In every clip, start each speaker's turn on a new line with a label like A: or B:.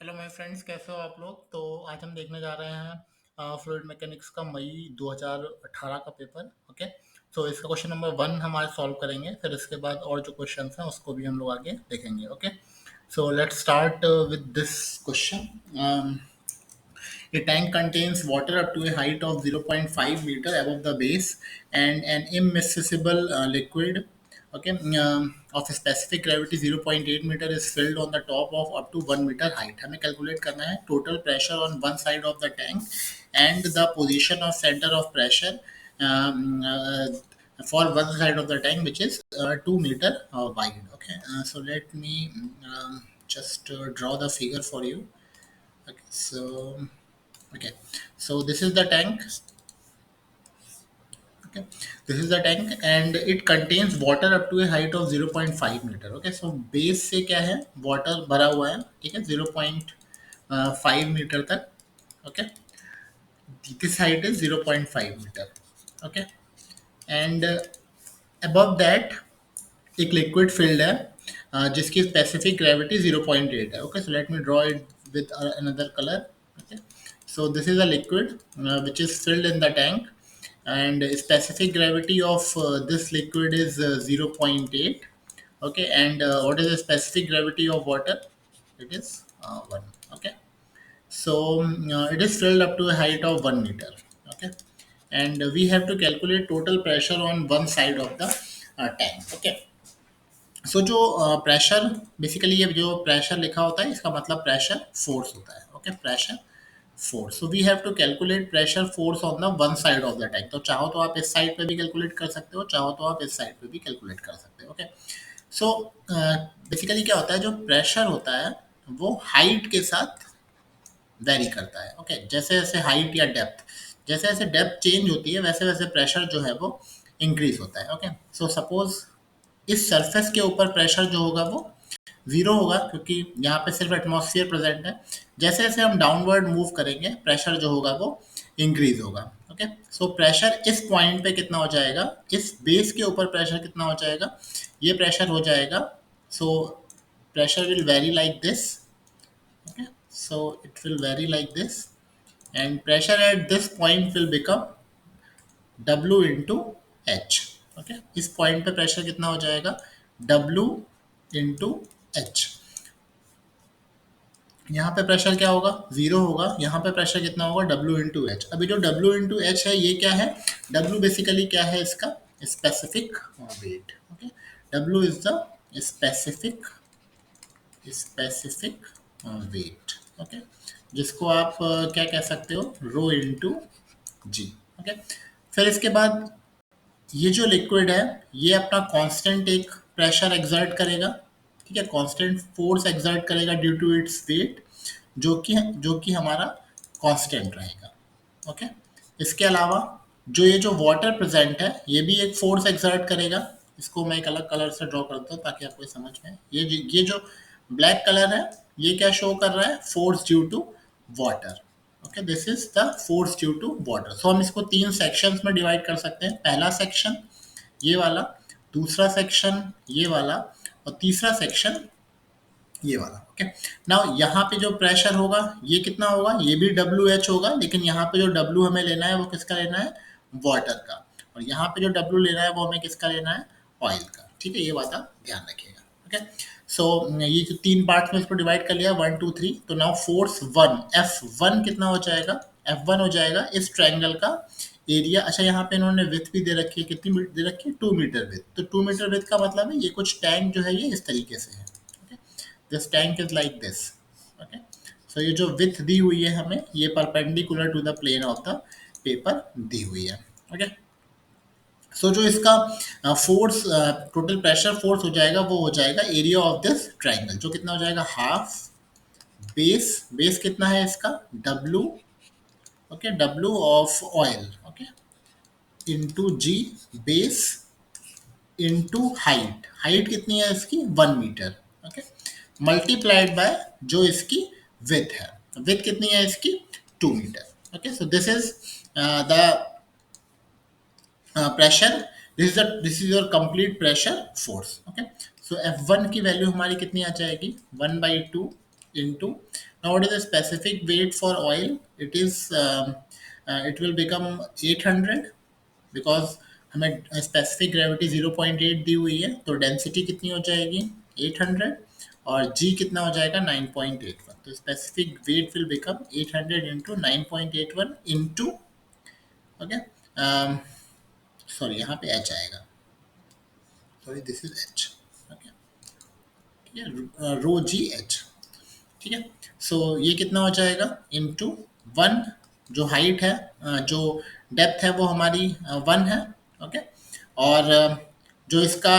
A: Hello my friends, कैसे हो आप लोग। तो आज हम देखने जा रहे हैं फ्लूइड मैकेनिक्स का मई 2018 का पेपर। ओके, तो इसका क्वेश्चन नंबर 1 हम आज सॉल्व करेंगे, फिर इसके बाद और जो क्वेश्चंस हैं उसको भी हम लोग आगे देखेंगे। Okay, so let's start with this question. A tank contains water up to a height of 0.5 meter above the base and an immiscible liquid, okay, of a specific gravity 0.8 meter is filled on the top of up to 1 meter height. हमें calculate करना है total pressure on one side of the tank and the position of center of pressure um, uh, for one side of the tank, which is 2 meter wide. Okay, so let me just draw the figure for you. Okay, okay, so this is the tank. Okay, this is the tank and it contains water up to a height of 0.5 meter. Okay, so base से क्या है, water भरा हुआ है, ठीक है, 0.5 metre तक. Okay, this height is 0.5 meter. Okay, and above that एक लिक्विड फील्ड है जिसकी स्पेसिफिक ग्रेविटी 0.8 है. Okay, so let me draw it with another colour. Okay, so this is a liquid which is filled in the tank and specific gravity of this liquid is 0.8. Okay, and what is the specific gravity of water? It is 1. Okay, so it is filled up to a height of 1 meter. Okay, and we have to calculate total pressure on one side of the tank. Okay, सो जो pressure, basically ये जो pressure लिखा होता है इसका मतलब pressure force होता है. Okay, pressure force. So we have to calculate pressure force on the one side of the tank. तो चाहो तो आप इस साइड पे भी कैलकुलेट कर सकते हो, चाहो तो आप इस साइड पे भी कैलकुलेट कर सकते हो. ओके, सो बेसिकली क्या होता है, जो प्रेशर होता है वो हाइट के साथ वेरी करता है. ओके, जैसे जैसे हाइट या डेप्थ, जैसे जैसे डेप्थ चेंज होती है वैसे वैसे प्रेशर जो है वो इंक्रीज होता है. ओके, सो सपोज इस सरफेस के ऊपर प्रेशर जो होगा वो जीरो होगा क्योंकि यहाँ पे सिर्फ एटमॉस्फेयर प्रेजेंट है. जैसे जैसे हम डाउनवर्ड मूव करेंगे प्रेशर जो होगा वो इंक्रीज होगा. ओके, सो प्रेशर इस पॉइंट पे कितना हो जाएगा, इस बेस के ऊपर प्रेशर कितना हो जाएगा, ये प्रेशर हो जाएगा. So pressure will very like this. Okay, so it will vary like this and pressure at this point will become W into H. Okay, इस पॉइंट पे प्रेशर कितना हो जाएगा, W into H. यहाँ पे प्रेशर क्या होगा, जीरो होगा. यहाँ पे प्रेशर कितना होगा, W into H. अभी जो W into H है ये क्या है, W बेसिकली क्या है, इसका specific weight. Okay, W is the specific weight. Okay, जिसको आप क्या कह सकते हो, रो इंटू जी. ओके, फिर इसके बाद ये जो लिक्विड है ये अपना कांस्टेंट एक प्रेशर एक्सर्ट करेगा. ठीक है, कांस्टेंट फोर्स एक्सर्ट करेगा ड्यू टू इट्स वेट, जो कि हमारा कांस्टेंट रहेगा. ओके, इसके अलावा जो ये जो वाटर प्रेजेंट है ये भी एक फोर्स एक्सर्ट करेगा. इसको मैं एक अलग कलर से ड्रॉ करता हूँ ताकि आपको समझ में. ये जो ब्लैक कलर है ये क्या शो कर रहा है, force due to water. Okay, this is the force due to water. So हम इसको तीन सेक्शंस में डिवाइड कर सकते हैं. पहला सेक्शन ये वाला, दूसरा सेक्शन ये वाला और तीसरा सेक्शन ये वाला. ओके, नाउ यहाँ पे जो प्रेशर होगा ये कितना होगा, ये भी डब्ल्यू एच होगा, लेकिन यहाँ पे जो डब्ल्यू हमें लेना है वो किसका लेना है, वाटर का. और यहाँ पे जो डब्ल्यू लेना है वो हमें किसका लेना है, ऑयल का. ठीक है, ये बात आप ध्यान रखिएगा. ओके, सो ये जो तीन पार्ट्स में इसको डिवाइड कर लिया 1 2 3. तो नाउ फोर्स 1 F1 कितना हो जाएगा, F1 हो जाएगा इस ट्रायंगल का एरिया. अच्छा, यहाँ पे इन्होंने विथ भी दे रखी है, कितनी दे रखी है, 2 मीटर विथ. तो 2 मीटर विथ का मतलब है ये कुछ टैंक जो है ये इस तरीके से है. This tank is like this. Okay, so ये जो विथ दी हुई है हमें ये perpendicular to the plane of the paper दी हुई है. ओके, सो जो इसका फोर्स, टोटल प्रेशर फोर्स हो जाएगा वो हो जाएगा एरिया ऑफ दिस ट्राइंगल, जो कितना हो जाएगा, हाफ बेस कितना है इसका, W. Okay, W of oil. Okay, into G base into height कितनी है इसकी, 1 मीटर. ओके, मल्टीप्लाइड बाय जो इसकी विथ है, विथ कितनी है इसकी, 2 meter. Okay, so this is the pressure, this is your complete pressure force. Okay, so F1 की वैल्यू हमारी कितनी आ जाएगी, 1/2 into, now what is the specific weight for oil, it is it will become 800 because हमें specific gravity 0.8 दी हुई है, तो density कितनी हो जाएगी 800 और जी कितना हो जाएगा 9.81, तो specific weight will become 800 into 9.81 into, okay, sorry यहाँ पे एच आएगा, sorry this is H, okay, ठीक है, रो जी एच, ठीक है। सो ये कितना हो जाएगा इंटू वन, जो हाइट है जो डेप्थ है वो हमारी वन है, ओके, और जो इसका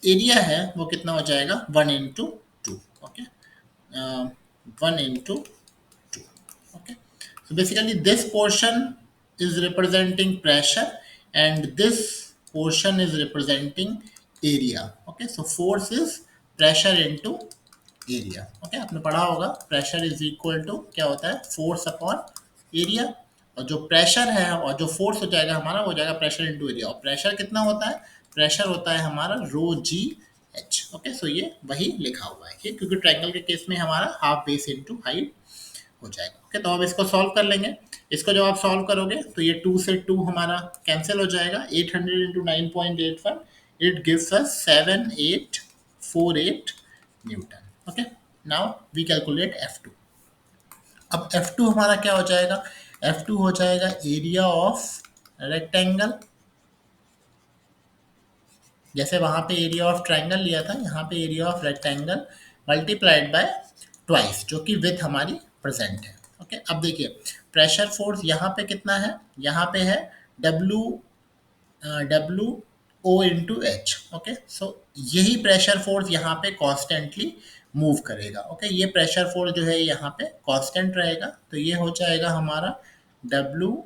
A: एरिया है वो कितना हो जाएगा one into two, okay, one into two, okay, so basically this portion is representing pressure and this portion is representing area, okay, so force is pressure into area, okay, आपने पढ़ा होगा pressure is equal to क्या होता है force upon area, और जो pressure है और जो फोर्स हो जाएगा हमारा वो हो जाएगा प्रेशर इनटू एरिया, और प्रेशर कितना होता है, प्रेशर होता है हमारा रो जी एच, ओके, सो ये वही लिखा हुआ है, क्योंकि ट्रायंगल के केस में हमारा हाफ बेस इनटू हाइट हो जाएगा, ओके, तो अब इसको सॉल्व कर लेंगे। इसको जब आप सॉल्व करोगे तो ये 2 से 2 हमारा कैंसिल हो जाएगा, 800 into 9.81 it gives us 7848 newton, okay. Now we calculate F2। अब F2 हमारा क्या हो जाएगा, F2 हो जाएगा एरिया ऑफ रेक्टेंगल, जैसे वहां पे एरिया ऑफ ट्रायंगल लिया था, यहाँ पे area of rectangle multiplied by twice, जो कि विथ हमारी प्रेजेंट है, ओके। अब देखिए प्रेशर फोर्स यहाँ पे कितना है, यहाँ पे है W, W O into H, okay, so यही प्रेशर फोर्स यहाँ पे कॉन्स्टेंटली मूव करेगा, ओके, ये प्रेशर फोर्स जो है यहाँ पे कांस्टेंट रहेगा, तो ये हो जाएगा हमारा W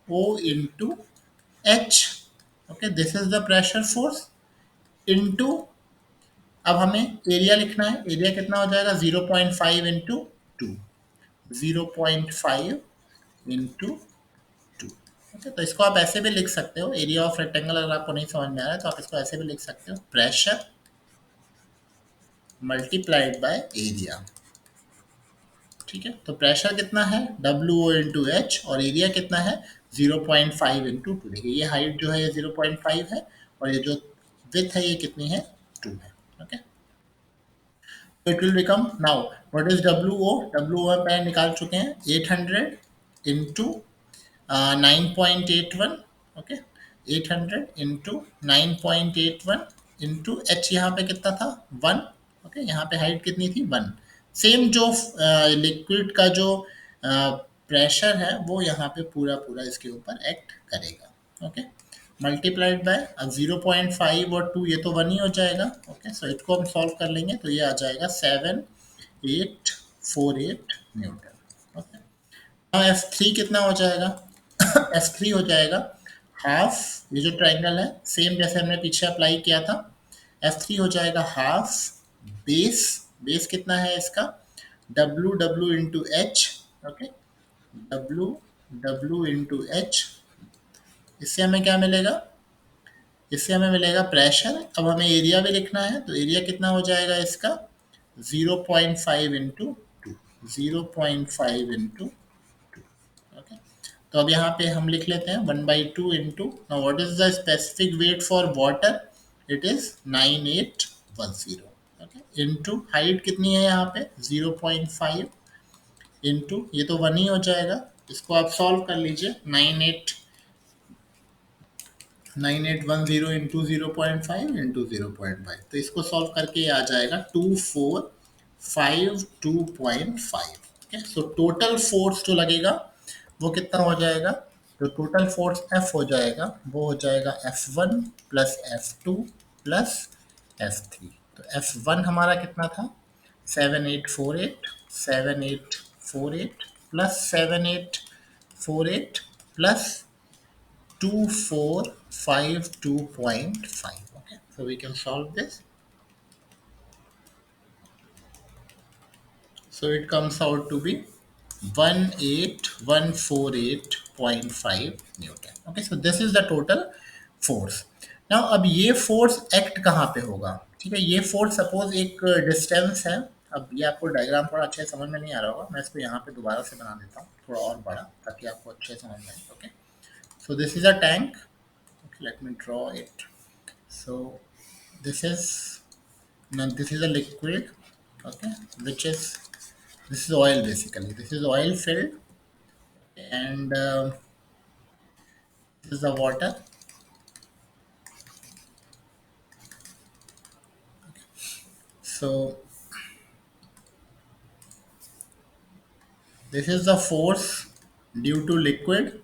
A: O into H, okay, this is the pressure force into, अब हमें एरिया लिखना है, एरिया कितना हो जाएगा 0.5 into two, 0.5 into two, okay, तो इसको आप ऐसे भी लिख सकते हो, एरिया ऑफ रेक्टेंगल अगर आपको नहीं समझ में आ रहा है तो आप इसको ऐसे भी लिख सकते हो, प्रेशर मल्टीप्लाइड बाय एरिया, ठीक है, तो प्रेशर कितना है डब्ल्यू ओ इंटू एच और एरिया कितना है 0.5 इंटू टू, देखिए ये हाइट जो है ये 0.5 है और ये जो विथ है ये कितनी है 2 है, okay. So it will become, now what is WO? WO हम पहले निकाल चुके हैं 800 into 9.81, okay, 800 into 9.81 into h, यहाँ पे कितना था 1, ओके, यहाँ पे हाइट कितनी थी 1, सेम जो लिक्विड का जो प्रेशर है वो यहाँ पे पूरा पूरा इसके ऊपर एक्ट करेगा, ओके, मल्टीप्लाइड बाय, अब 0.5 और 2 ये तो 1 ही हो जाएगा, ओके, सो इसको हम सॉल्व कर लेंगे तो ये आ जाएगा 7848 न्यूटन, ओके। now F3 कितना हो जाएगा F3 हो जाएगा हाफ, ये जो ट्रायंगल है सेम जैसे हमने पीछे अप्लाई किया था, F3 हो जाएगा हाफ बेस, बेस कितना है इसका W W into H, okay, W W into H, इससे हमें क्या मिलेगा, इससे हमें मिलेगा प्रेशर, अब हमें एरिया भी लिखना है, तो एरिया कितना हो जाएगा इसका 0.5 into two, 0.5 into two, okay, तो अब यहाँ पे हम लिख लेते हैं 1/2 into, now what is the specific weight for water, it is 9810, okay, into height कितनी है यहाँ पे 0.5 इंटू, ये तो 1 ही हो जाएगा, इसको आप सॉल्व कर लीजिए, 9810 इंटू 0.5 इंटू 0.5, तो इसको सॉल्व करके ये आ जाएगा 2452.5, ओके, सो टोटल फोर्स जो लगेगा वो कितना हो जाएगा, तो टोटल फोर्स F हो जाएगा वो हो जाएगा F1 plus F2 plus F3, तो F1 हमारा कितना था 7848 plus 7848 plus 2452.5, okay, so we can solve this, so it comes out to be 18148.5 Newton, okay, so this is the total force। now अब ये फोर्स एक्ट कहाँ पे होगा, ठीक है, ये फोर्स सपोज एक डिस्टेंस है अब ये आपको डायग्राम थोड़ा अच्छे से समझ में नहीं आ रहा होगा, मैं इसको यहाँ पे दोबारा से बना देता हूँ थोड़ा और बड़ा, ताकि आपको अच्छे से समझ में आए. Okay, so this is a tank. Okay, let me draw it. So this is, now this is a liquid. Okay, which is, this is oil basically, this is oil filled, and this is the water. So this is the force due to liquid.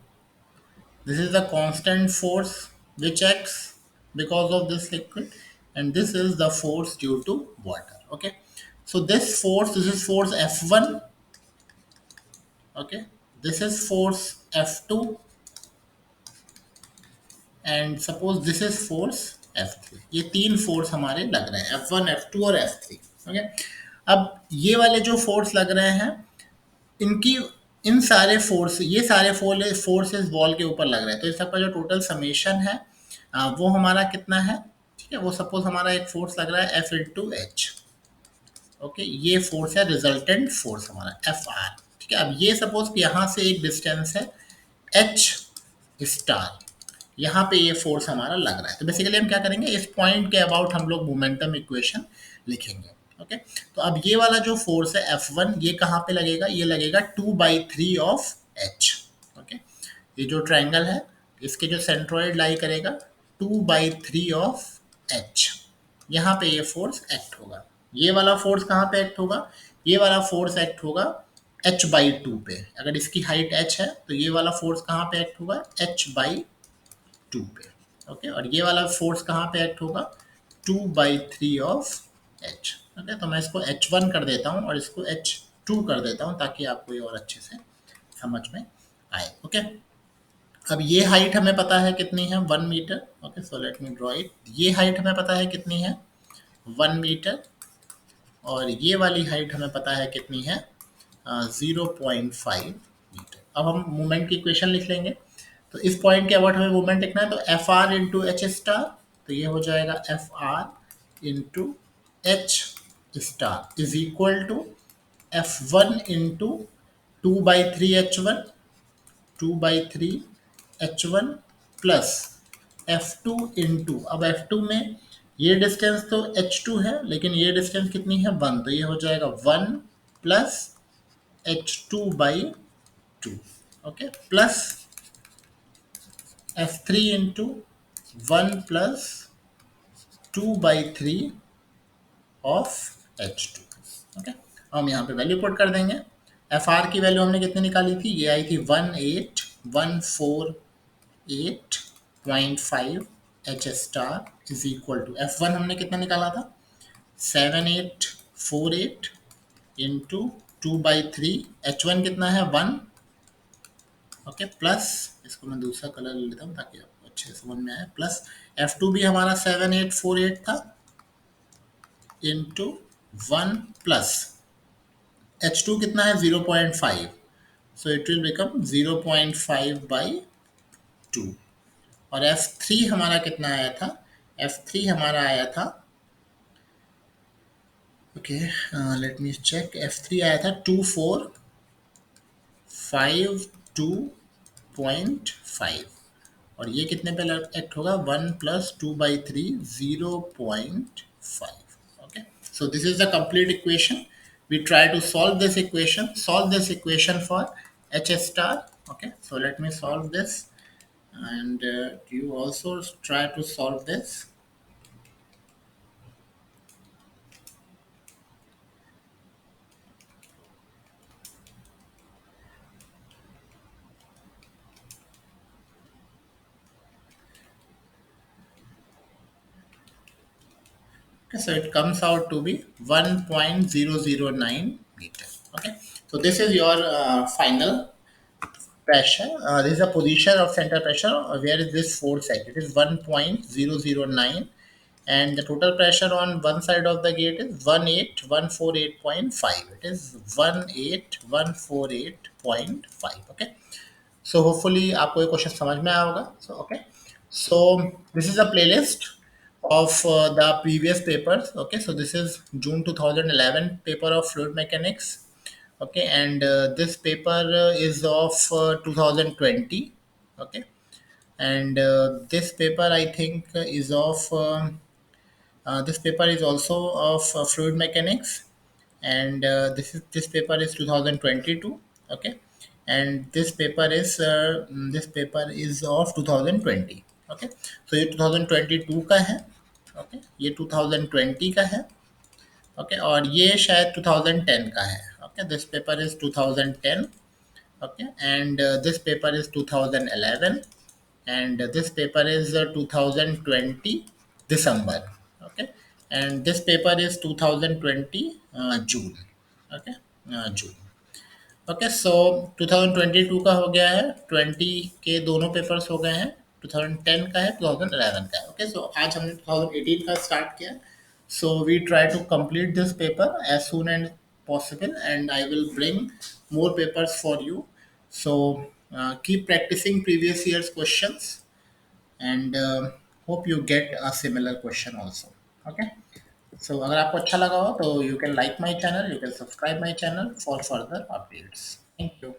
A: This is the constant force which acts because of this liquid, and this is the force due to water. Okay, so this force, this is force F1. Okay, this is force F2, and suppose this is force F3. ये तीन force हमारे लग रहे हैं, F1, F2 और F3. Okay, अब ये वाले जो फोर्स लग रहे हैं, इनकी, इन सारे फोर्स, ये सारे फोर्सेस बॉल के ऊपर लग रहे हैं, तो इस सबका जो टोटल समेशन है वो हमारा कितना है. ठीक है, वो सपोज हमारा एक फोर्स लग रहा है F इंटू एच. ओके, ये फोर्स है रिजल्टेंट फोर्स हमारा एफ आर. ठीक है, अब ये सपोज कि यहाँ से एक डिस्टेंस है एच स्टार, यहाँ पे ये फोर्स हमारा लग रहा है. तो बेसिकली हम क्या करेंगे, इस पॉइंट के अबाउट हम लोग मोमेंटम इक्वेशन लिखेंगे. ओके, तो अब ये वाला जो फोर्स है F1, ये कहाँ पे लगेगा, ये लगेगा 2/3 ऑफ H. ओके, ये जो ट्रायंगल है इसके जो सेंट्रोइड लाई करेगा 2/3 ऑफ H, यहाँ पे ये फोर्स एक्ट होगा. ये वाला फोर्स कहाँ पे एक्ट होगा, ये वाला फोर्स एक्ट होगा H/2 पे. अगर इसकी हाइट H है तो ये वाला फोर्स कहाँ पे एक्ट होगा, H/2 पे. ओके, और ये वाला फोर्स कहाँ पे एक्ट होगा, 2/3 ऑफ H. ओके, तो मैं इसको H1 कर देता हूँ और इसको H2 कर देता हूँ, ताकि आपको ये और अच्छे से समझ में आए. ओके, अब ये हाइट हमें पता है कितनी है, 1 meter. Okay, so let me draw it. ये हाइट हमें पता है कितनी है, 1 मीटर, और ये वाली हाइट हमें पता है कितनी है, 0.5 मीटर. अब हम मूवमेंट की इक्वेशन लिख लेंगे. तो इस पॉइंट के अबाउट हमें मूवमेंट लिखना है, तो F R into H star, तो ये हो जाएगा F R into H star is equal to F1 into 2/3 H1, 2/3 H1 plus F2 into, अब F2 में ये डिस्टेंस तो H2 है, लेकिन ये डिस्टेंस कितनी है, 1, तो ये हो जाएगा 1 plus H2/2. Okay, plus F3 into 1 plus 2/3 of H2. Okay, हम यहाँ पे वैल्यू पुट कर देंगे. एफ आर की वैल्यू हमने कितनी निकाली थी, ये आई थी 18148.5 H star is equal to F1 हमने कितना निकाला था, 7848 इंटू 2/3. H1 कितना है, 1. ओके, प्लस इसको मैं दूसरा कलर ले लेता हूँ ताकि आपको अच्छे से समझ में आए. प्लस F2 भी हमारा 7848 था इंटू 1 प्लस H2 कितना है, 0.5, सो इट विल बिकम 0.5/2. और F3 हमारा कितना आया था, F3 हमारा आया था, okay let me check, F3 आया था 2452.5, और ये कितने पे एक्ट होगा, 1 plus 2/3, 0.5. Okay, so this is the complete equation. We try to solve this equation, for H star. Okay, so let me solve this, and you also try to solve this. Okay, so it comes out to be 1.009 meter. Okay, so this is your final pressure. This is a position of center pressure. Where is this force at? It is 1.009, and the total pressure on one side of the gate is 18148.5. It is 18148.5. Okay, so hopefully आपको ये question समझ में आया होगा. So okay, so this is a playlist of the previous papers. Okay, so this is June 2011 paper of fluid mechanics. Okay, and this paper is of 2020. Okay, and this paper I think is of this paper is also of fluid mechanics, and this paper is 2022. Okay, and this paper is of 2020. Okay, so ये 2022 का है. Okay, ये 2020 का है. Okay, और ये शायद 2010 का है. Okay, this paper is 2010. Okay, and this paper is 2011, and this paper is 2020 December. Okay, and this paper is 2020 June. Okay, June. Okay, सो 2022 का हो गया है, 20 के दोनों पेपर्स हो गए हैं, 2010 का है, 2011 का है. ओके, सो आज हमने 2018 का स्टार्ट किया. So we try to complete this paper as soon and possible, and I will bring more papers for you. So keep practicing previous year's questions, and hope you get a similar question also. Okay, so अगर आपको अच्छा लगा हो तो you can like my channel, you can subscribe my channel for further updates. Thank you.